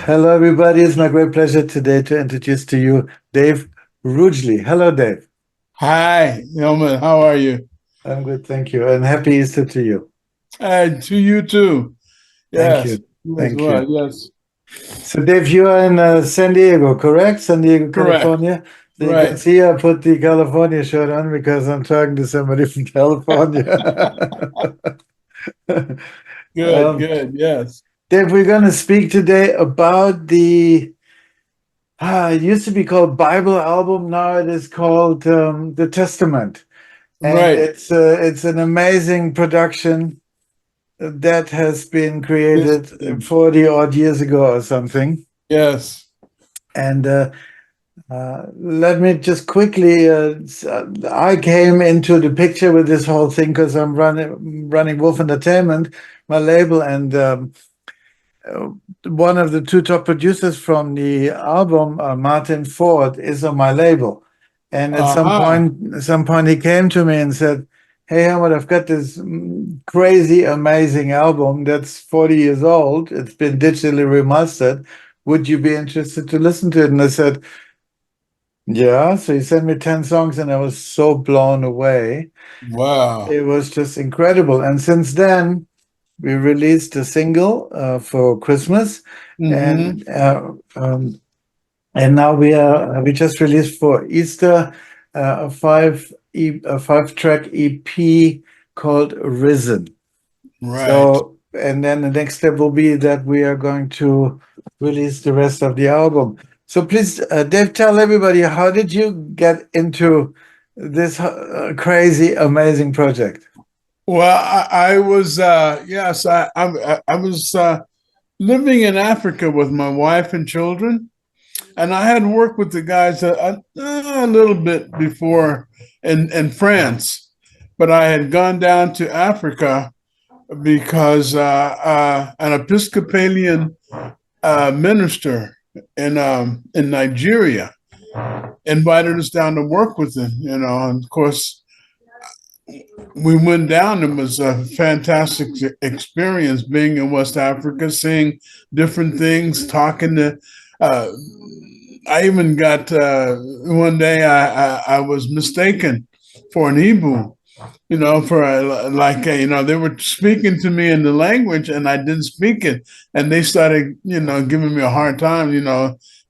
Hello, everybody. It's my great pleasure today to introduce to you Dave Rugely. Hello, Dave. Hi, Elman. How are you? I'm good, thank you. And happy Easter to you. To you too. Thank Yes, you. you as Thank well. you. Yes, So, Dave, you are in San Diego, correct? San Diego, correct. California. So you can Right. see I put the California shirt on because I'm talking to somebody from California. Good, um, good. Yes. Dave, we're going to speak today about it used to be called Bible album. Now it is called The Testament. And Right. it's an amazing production that has been Yes. created 40 odd years ago or something. Yes. And let me just quickly, I came into the picture with this whole thing because I'm running Wolf Entertainment, my label, and uh, one of the two top producers from the album, Martyn Ford, is on my label. And Uh-huh. at some point, he came to me and said, "Hey, Helmut, I've got this crazy, amazing album that's 40 years old. It's been digitally remastered. Would you be interested to listen to it?" And I said, "Yeah." So he sent me 10 songs, and I was so blown away. Wow. It was just incredible. And since then, we released a single for Christmas, Mm-hmm. and now we just released for Easter a 5 track EP called Risen. Right. So, and then the next step will be that we are going to release the rest of the album. So please, Dave, tell everybody, how did you get into this crazy, amazing project? Well, I was yes, I was living in Africa with my wife and children, and I had worked with the guys a little bit before in France, but I had gone down to Africa because an Episcopalian minister in Nigeria invited us down to work with him. And of course we went down. It was a fantastic experience being in West Africa, seeing different things, talking to. Uh, I even got one day I was mistaken for an Igbo, for they were speaking to me in the language and I didn't speak it. And they started, giving me a hard time,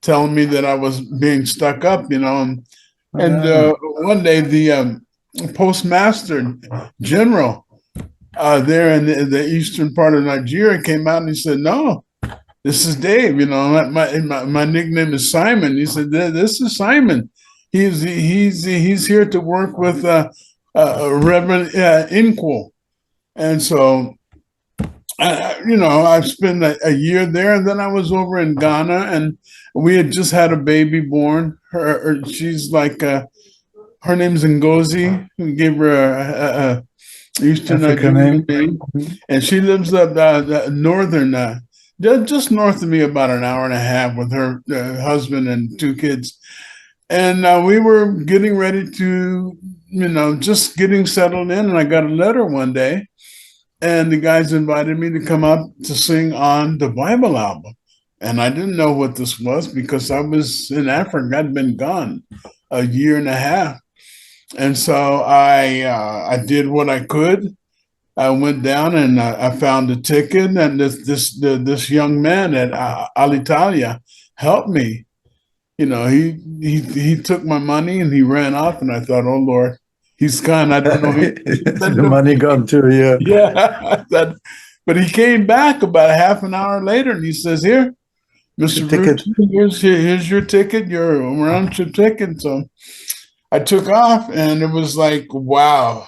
telling me that I was being stuck up, and Ah, one day the postmaster general there in the eastern part of Nigeria came out and he said, "No, this is Dave. My nickname is Simon." He said, "This is Simon. He's here to work with Reverend Inkwell." And so, I've spent a year there, and then I was over in Ghana, and we had just had a baby born. She's like her name's Ngozi. We gave her a Eastern African Nigerian name. name, Mhm. and she lives up northern, just north of me, about an hour and a half, with her husband and two kids. And we were getting ready to, just getting settled in, and I got a letter one day, and the guys invited me to come up to sing on the Bible album. And I didn't know what this was because I was in Africa. I'd been gone a year and a half. And so I did what I could. I went down and I found a ticket, and this young man at Alitalia helped me. He took my money and he ran off, and I thought, oh Lord, he's gone. I don't know what he said The to money me. gone too, yeah. Yeah, but he came back about a half an hour later, and he says, "Here, The Mr. Root, ticket. here's your ticket, your round trip ticket." So I took off, and it was like, wow.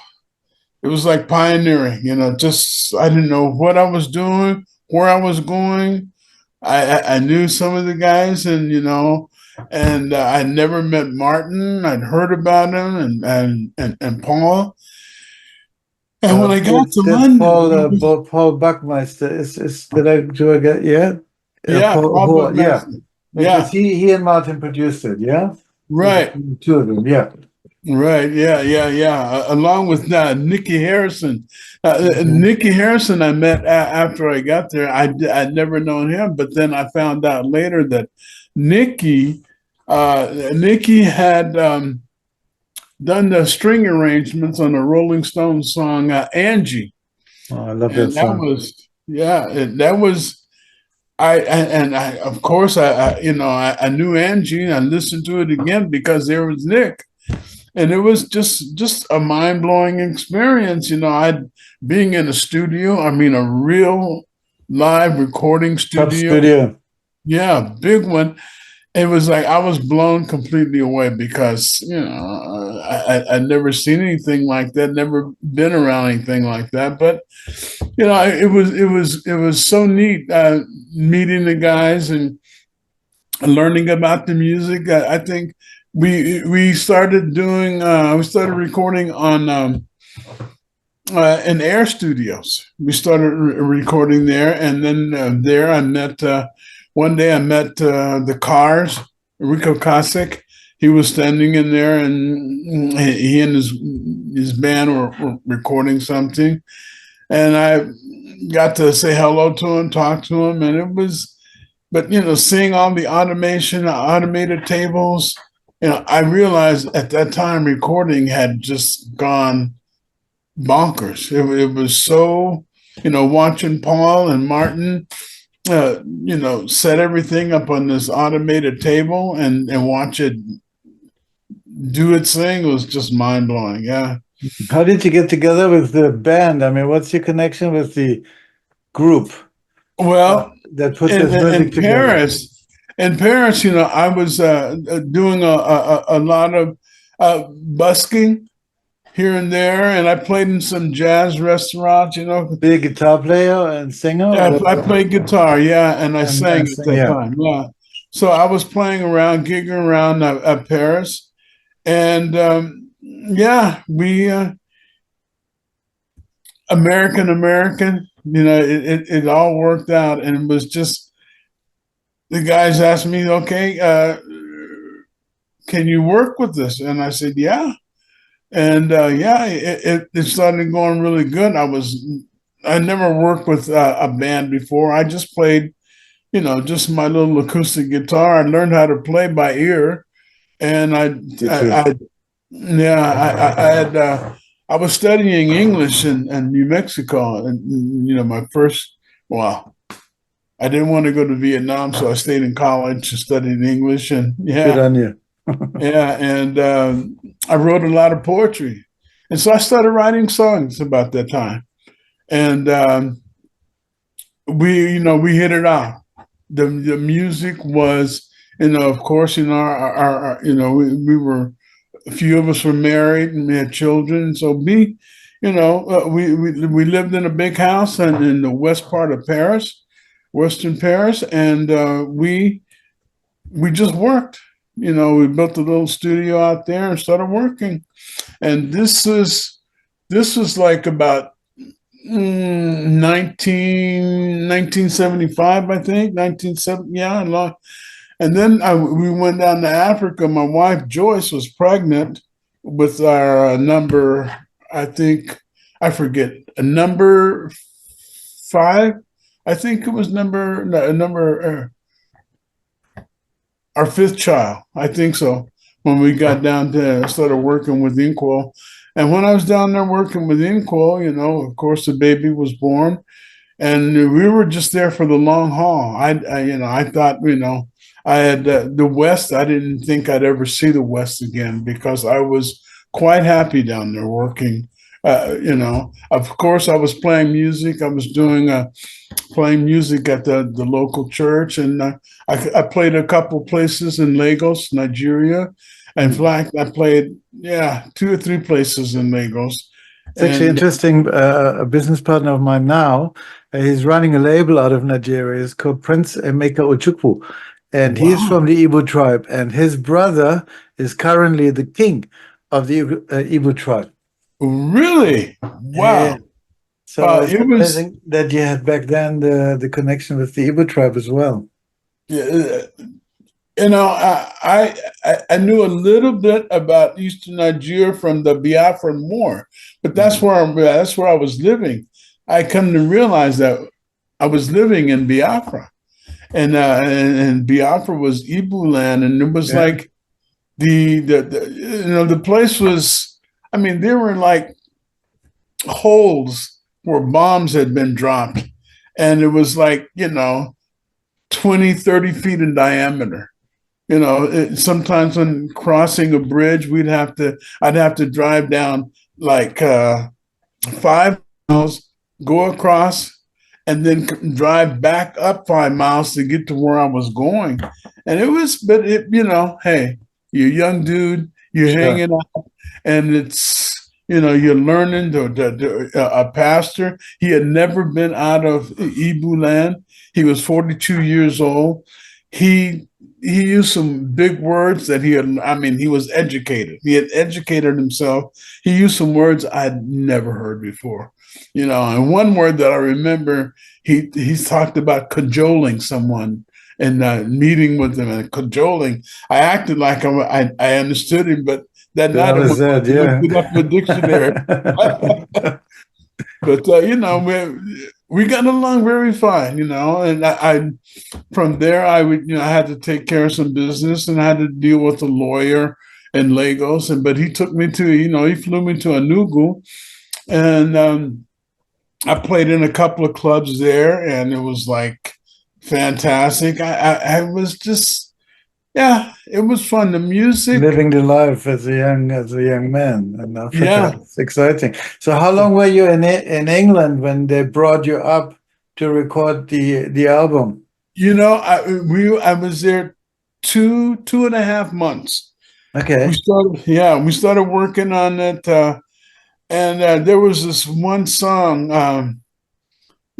It was like pioneering, just I didn't know what I was doing, where I was going. I knew some of the guys, and I never met Martin. I'd heard about him and Paul. And when I got to That's London, Paul Buckmaster. Do I get, yeah? yeah, Paul Yeah. Buckmaster. Because Yeah, he and Martin produced it, yeah? It was right. the two of them, yeah. Right. Yeah. Yeah. Yeah. Along with Nicky Harrison. Okay. Nicky Harrison, I met after I got there. I'd never known him, but then I found out later that Nicky, Nicky had done the string arrangements on a Rolling Stones song, Angie. Oh, I love that And that song. was, yeah, that was, of course, I knew Angie and I listened to it again because there was Nick. And it was just a mind blowing experience. I being in a studio. I mean, a real live recording Top studio. studio. Yeah, big one. It was like I was blown completely away because I'd never seen anything like that, never been around anything like that. But it was so neat meeting the guys and learning about the music. I think we started doing we started recording on in Air Studios. We started recording there, and then there I met one day I met the Cars, Rico Kosick. He was standing in there, and he and his band were recording something, and I got to say hello to him, talk to him, and it was. But seeing all the automation, automated tables, I realized at that time recording had just gone bonkers. It was so, watching Paul and Martyn, set everything up on this automated table and watch it do its thing was just mind blowing. Yeah. How did you get together with the band? I mean, what's your connection with the group Well, that put in, this in music together? Paris, I was doing a lot of busking here and there, and I played in some jazz restaurants. Be a guitar player and singer, I played guitar, yeah, and I sang and at sing, that yeah. time, yeah. So I was playing around, gigging around at Paris, and yeah, we American. It all worked out, and it was just the guys asked me, okay, can you work with this? And I said, yeah. And yeah, it started going really good. I never worked with a band before. I just played, just my little acoustic guitar. I learned how to play by ear, and Did you? yeah, I had I was studying English in New Mexico, and my first, well, I didn't want to go to Vietnam, so I stayed in college and studied English, and Good yeah, on you. yeah, and I wrote a lot of poetry, and so I started writing songs about that time, and we hit it off. The music was, of course, our we were a few of us were married and we had children, so we lived in a big house and in the west part of Paris, Western Paris, and we just worked. We built a little studio out there and started working. And this was like about 1975, I think, 1970, yeah, long. And then we went down to Africa. My wife Joyce was pregnant with our number, I think, I forget, a number 5. I think it was our 5th child. I think so. When we got down to started working with Inkwell. And when I was down there working with Inkwell, of course, the baby was born, and we were just there for the long haul. I thought, I had the West. I didn't think I'd ever see the West again because I was quite happy down there working. Of course, I was playing music. I was doing playing music at the local church, and I played a couple places in Lagos, Nigeria. In fact, I played 2 or 3 places in Lagos. It's actually interesting. A business partner of mine now, he's running a label out of Nigeria. It's called Prince Emeka Ojukwu, and he's Wow, from the Igbo tribe. And his brother is currently the king of the Igbo tribe. really? Yeah. Wow. So it's It was amazing that you had back then the connection with the Igbo tribe as well. yeah, I knew a little bit about Eastern Nigeria from the Biafran War, but that's where I was living. I come to realize that I was living in Biafra, and Biafra was Igbo land, and it was Yeah. like the place was. I mean, there were like holes where bombs had been dropped, and it was like 20, 30 feet in diameter. Sometimes when crossing a bridge, I'd have to drive down like 5 miles, go across, and then drive back up 5 miles to get to where I was going. And hey, you're a young dude, you're Sure. hanging out, and you're learning a pastor. He had never been out of Ibu land. He was 42 years old. He used some big words that he was educated. He had educated himself. He used some words I'd never heard before. And one word that I remember, he talked about cajoling someone and meeting with them and cajoling. I acted like I understood him, but that That night I was went it, to look yeah. it up in the dictionary. But we got along very fine, and I from there I would I had to take care of some business and I had to deal with a lawyer in Lagos, but he took me to he flew me to Enugu, and I played in a couple of clubs there, and it was like fantastic. I was just yeah, it was fun. The music, Living the life as a young man in Africa. yeah. It's exciting. So how long were you in England when they brought you up to record the album? I was there 2.5 months. We Okay. started, yeah, we started working on it, and there was this one song.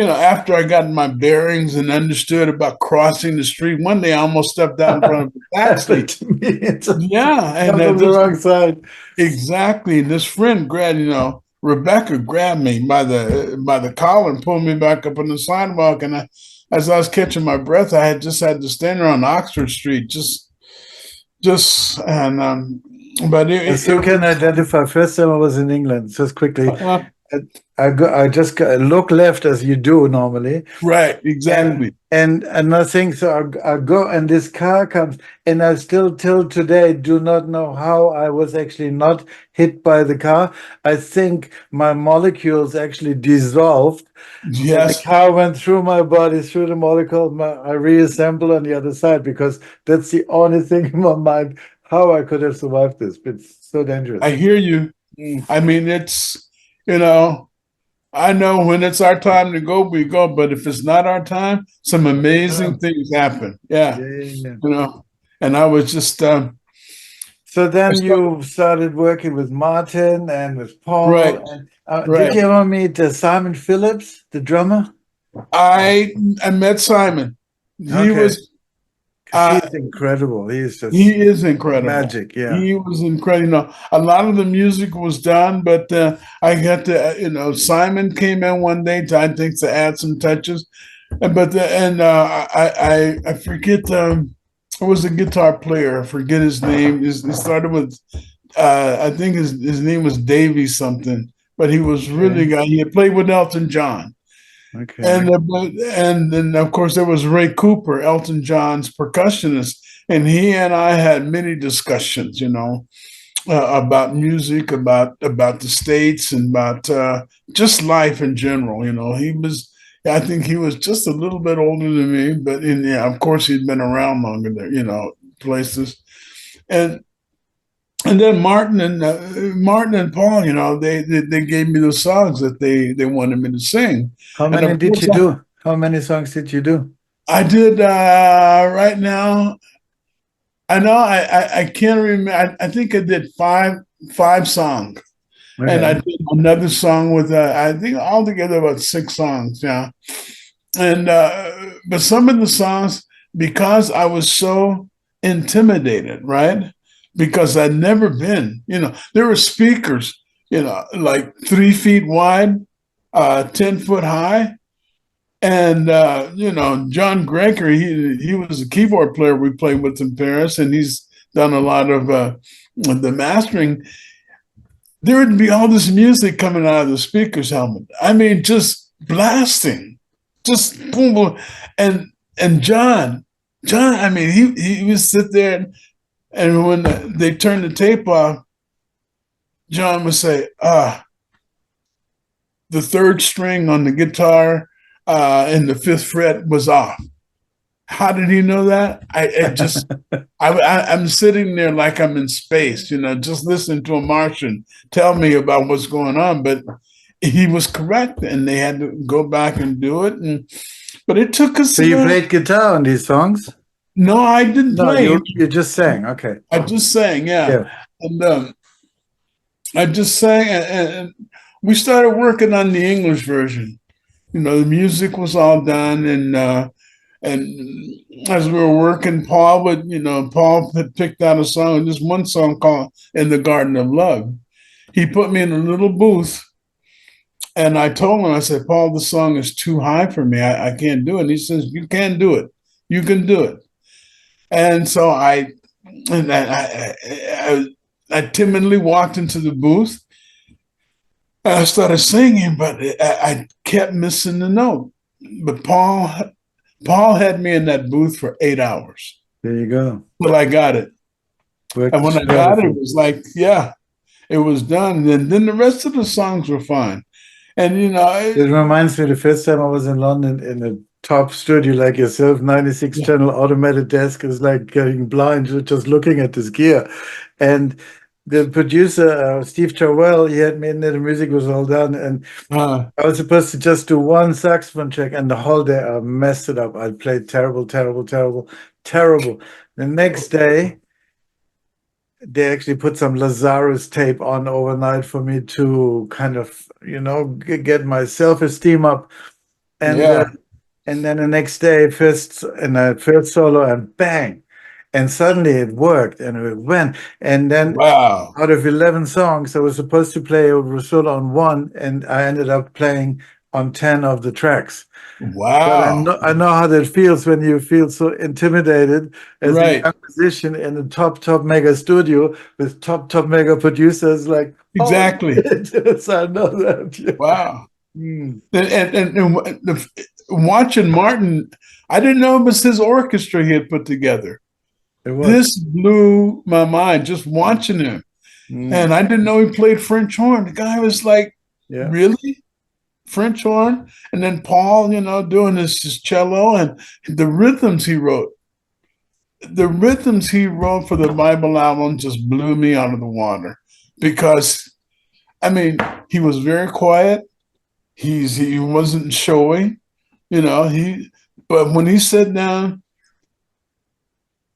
After I got my bearings and understood about crossing the street, one day I almost stepped out in front of a Happened taxi. to me. It's Yeah, and come from the wrong side. exactly. This friend Rebecca grabbed me by the collar and pulled me back up on the sidewalk, and as I was catching my breath, I had to stand there on Oxford Street, just and but I it still can was identify. First time I was in England, just quickly. uh, I just look left as you do normally, right, and exactly. and nothing. So I go, and this car comes, and I still till today do not know how I was actually not hit by the car. I think my molecules actually dissolved, and the Yes, car went through my body, through the molecule. I reassemble on the other side because that's the only thing in my mind how I could have survived this. It's so I dangerous. hear you. Mm. I mean, you know, I know when it's our time to go, we go. But if it's not our time, some Yeah, amazing things happen. Yeah, yeah, yeah, yeah. you know. And I was just So I then started, you started working with Martin and with Paul. right, And did right. you ever meet Simon Phillips, the drummer? I met Simon. He Okay, was because uh, he's incredible. He's he just is incredible. magic. Yeah. He was incredible. A lot of the music was done, but I got to, Simon came in one day I think to add some touches, I forget. It was a guitar player. I forget his name. It started with I think his name was Davy something, but he was really Okay. good. He had played with Elton John. Okay. And then of course there was Ray Cooper, Elton John's percussionist, and he and I had many discussions, about music, about the states, and about just life in general. I think he was just a little bit older than me, but yeah, of course he'd been around longer there, places, and and then Martin and Paul, they gave me the songs that they wanted me to sing, How and many of did course you do? How many songs did you do? I did right now. I know I can't remember. I think I did five songs, and I Okay. did another song with I think altogether about 6 songs. Yeah, and but some of the songs, because I was so intimidated, right? Because I'd never been. There were speakers, like 3 feet wide, 10 foot high, And John Gregory, he was a keyboard player we played with in Paris, and he's done a lot of the mastering. There would be all this music coming out of the speaker's helmet. I mean, just blasting, just boom, boom. And John, I mean, he would sit there, and when they turned the tape off, John would say, the third string on the guitar and the fifth fret was off. How did he know that? I'm sitting there like I'm in space, just listening to a Martian tell me about what's going on. But he was correct, and they had to go back and do it. But it took us. So you played guitar on these songs? No, I didn't play. You just sang. Okay. I just sang, yeah. And I just sang, and we started working on the English version. The music was all done, and as we were working, Paul had picked out a song, this one song called "In the Garden of Love." He put me in a little booth, and I told him, I said, "Paul, the song is too high for me. I can't do it." And he says, "You can do it. You can do it." And so I timidly walked into the booth. I started singing, but I kept missing the note. But Paul had me in that booth for 8 hours. There you go. Well, I got it. And when I got it, it was like, yeah, it was done. And then the rest of the songs were fine. And, it reminds me the first time I was in London in a top studio like yourself, 96 channel automated desk, is like getting blind just looking at this gear. And the producer, Steve Charwell, he had me in there, the music was all done, and I was supposed to just do one saxophone check, and the whole day I messed it up. I played terrible. The next day, they actually put some Lazarus tape on overnight for me to kind of, get my self-esteem up. And and then the next day, first solo, and bang. And suddenly it worked, and it went. And then out of 11 songs, I was supposed to play a solo on one, and I ended up playing on 10 of the tracks. Wow. But I know how that feels when you feel so intimidated as a young musician in a top mega studio with top mega producers. Like, exactly. So I know that. Yeah. Wow. And watching Martyn, I didn't know it was his orchestra he had put together. This blew my mind just watching him. And I didn't know he played French horn. The guy was like, really? French horn? And then Paul, doing his cello, and the rhythms he wrote. The rhythms he wrote for the Bible album just blew me out of the water. Because, I mean, he was very quiet. He wasn't showy. But when he sat down,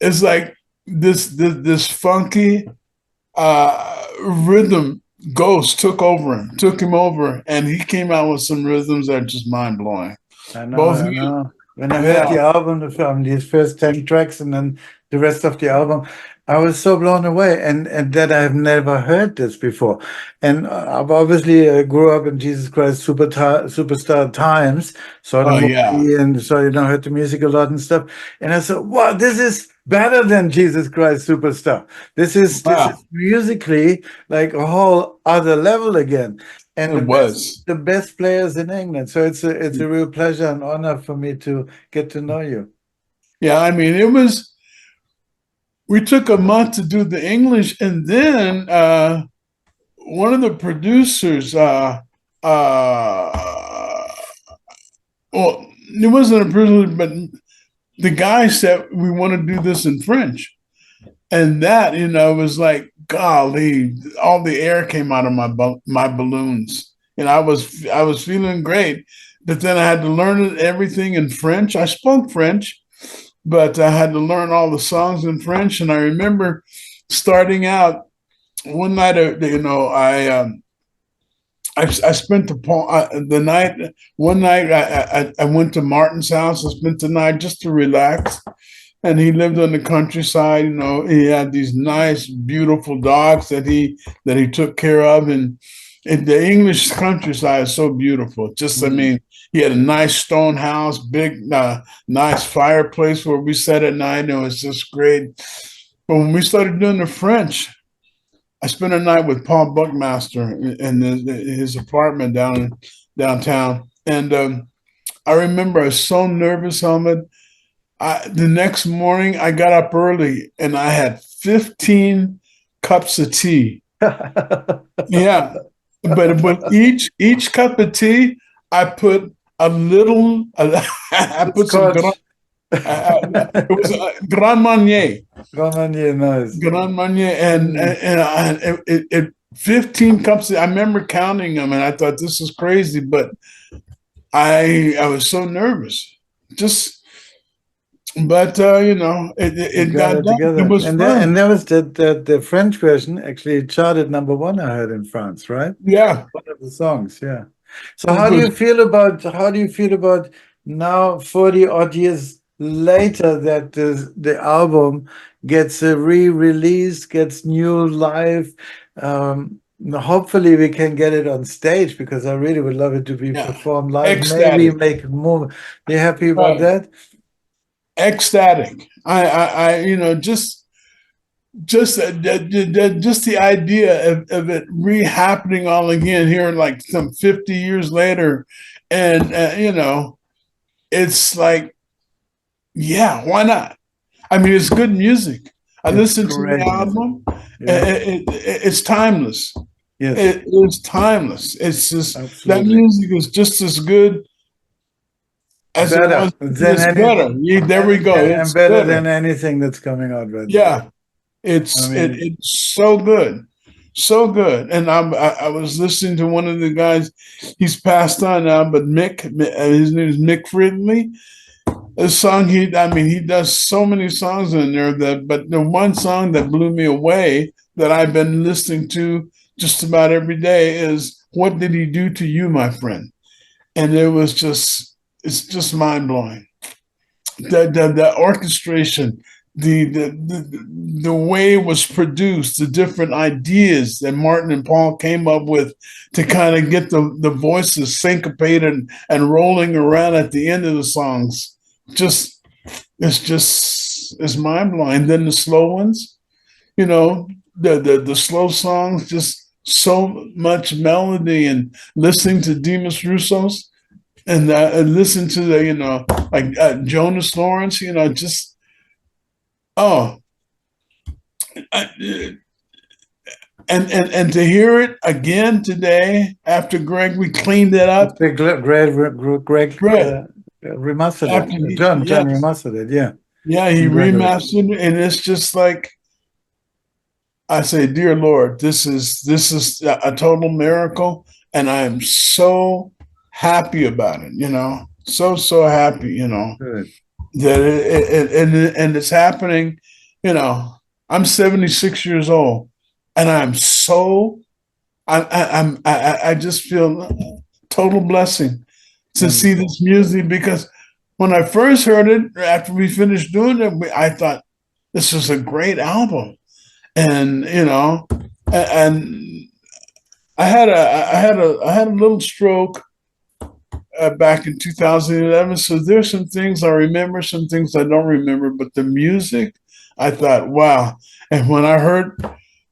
it's like this funky rhythm ghost took him over, and he came out with some rhythms that are just mind-blowing. I know. When I heard the album from these first 10 tracks and then the rest of the album, I was so blown away, and that I've never heard this before. And I've obviously grew up in Jesus Christ Superstar times, saw the movie and heard the music a lot and stuff. And I thought, wow, this is better than Jesus Christ Superstar. This is musically like a whole other level again. And the best players in England. So it's a real pleasure and honor for me to get to know you. Yeah, I mean, we took a month to do the English, and then one of the producers, well, it wasn't a producer, but the guy said, we want to do this in French. And that, was like, golly, all the air came out of my balloons. And I was feeling great. But then I had to learn everything in French. I spoke French, but I had to learn all the songs in French. And I remember starting out one night, I spent the night. One night I went to Martyn's house. I spent the night just to relax. And he lived on the countryside. He had these nice, beautiful dogs that he took care of. And the English countryside is so beautiful. Just, I mean, He had a nice stone house, big, nice fireplace where we sat at night. It was just great. But when we started doing the French, I spent a night with Paul Buckmaster in his apartment downtown. And I remember I was so nervous, Helmut. The next morning, I got up early and I had 15 cups of tea. Yeah. But each cup of tea, I put a little, I put some, it was a Grand Marnier. Grand Marnier, nice. Grand Marnier. And it 15 cups. I remember counting them and I thought, this is crazy. But I was so nervous. But it got it done. together. It was and fun. And there was the French version actually charted #1, I heard, in France, right? Yeah. One of the songs, yeah. So how do you feel about now, 40 odd years later, that the album gets a re-release, gets new live? Hopefully we can get it on stage, because I really would love it to be performed live. Ecstatic. Maybe make more. You happy about that? Ecstatic. Just the idea of it re-happening all again here, like some 50 years later, and it's like, yeah, why not? I mean, it's good music. I listened to the album. It's timeless. Yes, it is timeless. It's just absolutely. That music is just as good as better it was. Than It's anything, better. There we go. And It's better than anything that's coming out right now. Yeah, it's so good, so good. And I was listening to one of the guys. He's passed on now, but his name is Mick Fridley. A song he does so many songs in there but the one song that blew me away that I've been listening to just about every day is "What Did He Do to You, My Friend?" And it's just mind blowing. The orchestration, the way it was produced, the different ideas that Martyn and Paul came up with to kind of get the voices syncopated and rolling around at the end of the songs. It's mind blowing. Then the slow ones, the slow songs, just so much melody, and listening to Demis Roussos and listen to the Jonas Lawrence, and to hear it again today after Greg, we cleaned it up. Greg remastered it. John remastered it. Yeah, he remastered it, and it's just like, I say, dear Lord, this is a total miracle, and I am so happy about it. So happy. Good. That and it's happening. I'm 76 years old, and I just feel total blessing to see this music, because when I first heard it, after we finished doing it, I thought this was a great album, and I had a little stroke back in 2011. So there's some things I remember, some things I don't remember, but the music, I thought, wow. And when I heard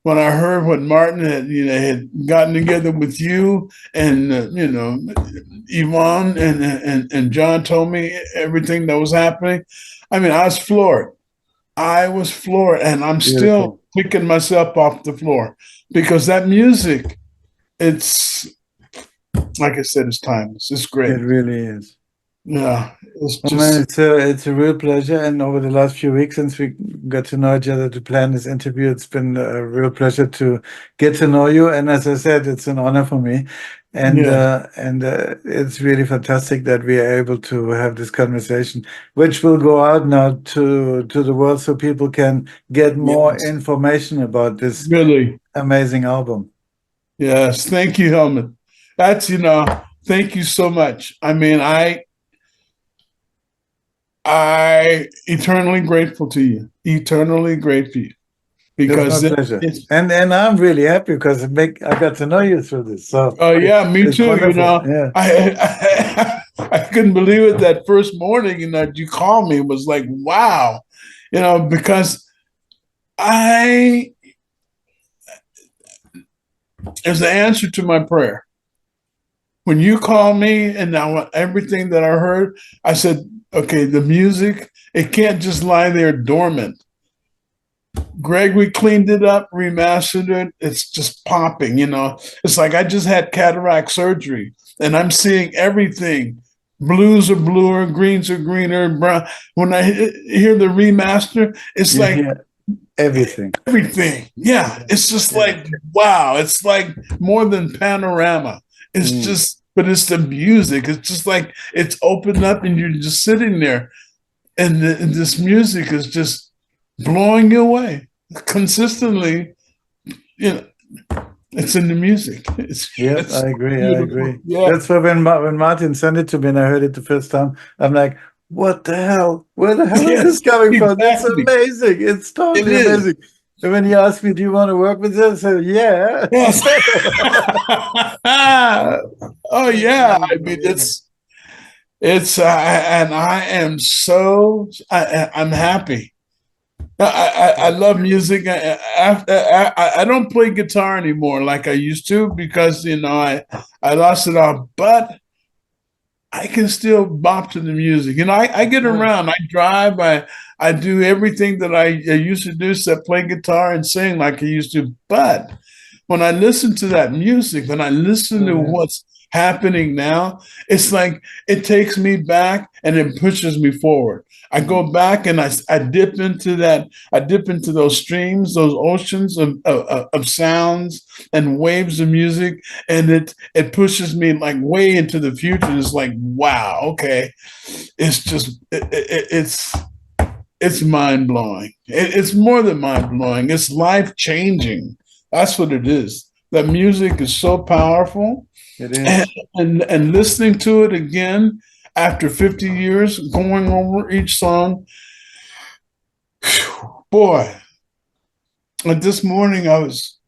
what Martyn had gotten together with you, and Yvonne and John told me everything that was happening, I was floored. And I'm still picking myself off the floor, because that music, it's, like I said, it's timeless. It's great. It really is. Yeah, it's a real pleasure. And over the last few weeks, since we got to know each other to plan this interview, it's been a real pleasure to get to know you. And as I said, it's an honor for me. And it's really fantastic that we are able to have this conversation, which will go out now to the world, so people can get more information about this really amazing album. Yes, thank you, Helmut. That's thank you so much. I eternally grateful to you. Eternally grateful. Because it's my pleasure. And I'm really happy, because I got to know you through this. So yeah, me too. wonderful. I couldn't believe it that first morning, you called me. It was like, wow, because it's the answer to my prayer. When you called me and now everything that I heard, I said, okay, the music, it can't just lie there dormant. Greg, we cleaned it up, remastered it. It's just popping, It's like I just had cataract surgery and I'm seeing everything. Blues are bluer, greens are greener, brown. When I hear the remaster, it's like everything. Everything. Yeah. It's just like, wow. It's like more than panorama. It's just, but it's the music. It's just like it's opened up and you're just sitting there. And this music is just blowing you away consistently. It's in the music. I agree. Beautiful. I agree. Yeah. That's why when Martin sent it to me and I heard it the first time, I'm like, what the hell? Where the hell is this coming from? It's amazing. It's totally amazing. And when he asked me, do you want to work with this? I said, yeah. Yes. Oh, yeah. I mean, and I am I'm happy. I love music. I don't play guitar anymore like I used to because, I lost it all. But I can still bop to the music. I get around. I drive. I do everything that I used to do, except play guitar and sing like I used to. But when I listen to that music, when I listen to what's happening now, it's like it takes me back and it pushes me forward. I go back and I dip into that. I dip into those streams, those oceans of sounds and waves of music, and it pushes me like way into the future. It's like, wow, okay, it's just it's mind blowing. It's more than mind blowing. It's life changing. That's what it is. That music is so powerful. It is. And listening to it again after 50 years, going over each song, boy, and this morning I was.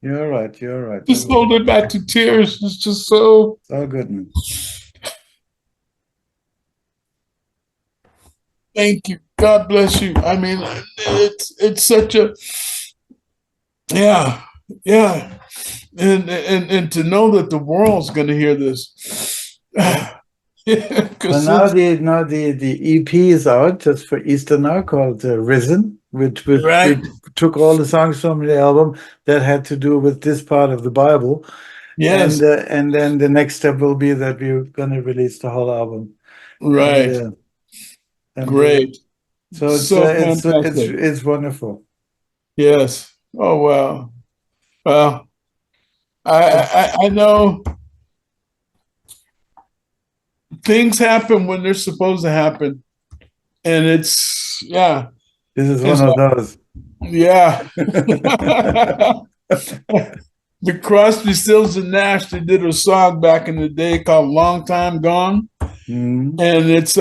You're right. Just holding back to tears. It's just so. So good, man. Thank you. God bless you. I mean, it's such a. Yeah. And to know that the world's going to hear this. Well, now the EP is out just for Easter now, called Risen, which took all the songs from the album that had to do with this part of the Bible. Yes. And then the next step will be that we're going to release the whole album. Right. Great. So it's wonderful. Yes. Oh, wow. Well, I know things happen when they're supposed to happen. And this is one of those. Yeah. The Crosby, Stills and Nash, they did a song back in the day called Long Time Gone. Mm-hmm. And it's,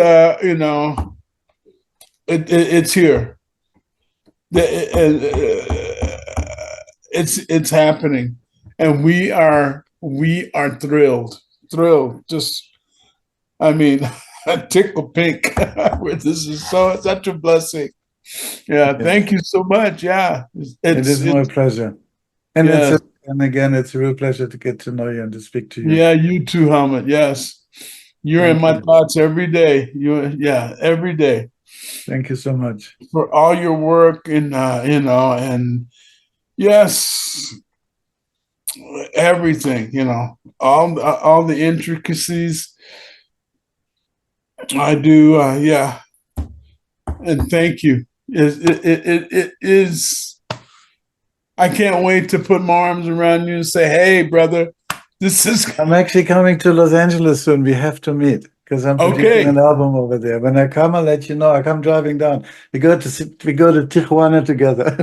it's here. It's happening. And we are thrilled. Just, I mean, tickle pink. This is such a blessing. Yeah, thank you so much. Yeah, it is my pleasure. And again, it's a real pleasure to get to know you and to speak to you. Yeah, you too, Helmut. Yes, you're in my thoughts every day. Every day. Thank you so much for all your work and and yes, everything. All the intricacies. I do. And thank you. It is. I can't wait to put my arms around you and say, "Hey, brother, this is." I'm actually coming to Los Angeles soon. We have to meet because I'm producing an album over there. When I come, I'll let you know. I come driving down. We go to Tijuana together.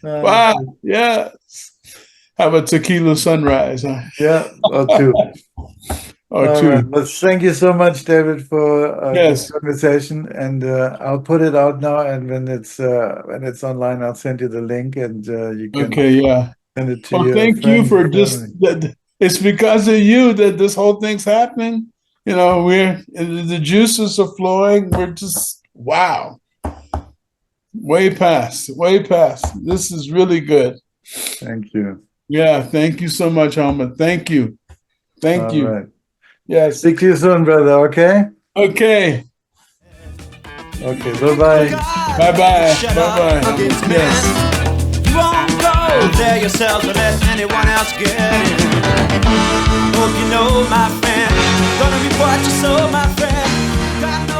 Wow! Yes. Have a tequila sunrise, huh? Yeah, or two. or All right. two. Well, thank you so much, David, for this Yes. conversation. And I'll put it out now. And when it's online, I'll send you the link, and you can Okay. Yeah. send it to Well, your thank you friends for and just family. that. It's because of you that this whole thing's happening. You know, the juices are flowing. We're just wow, way past, way past. This is really good. Thank you. Yeah, thank you so much, Alma. Thank you. Thank All you. right. Yes. Speak to you soon, brother. Okay. Okay. Okay. Bye-bye. Bye bye. Bye bye. Yes. You won't go there yourself to let anyone else get in. Hope you know, my friend, gonna reap what you sow, my friend.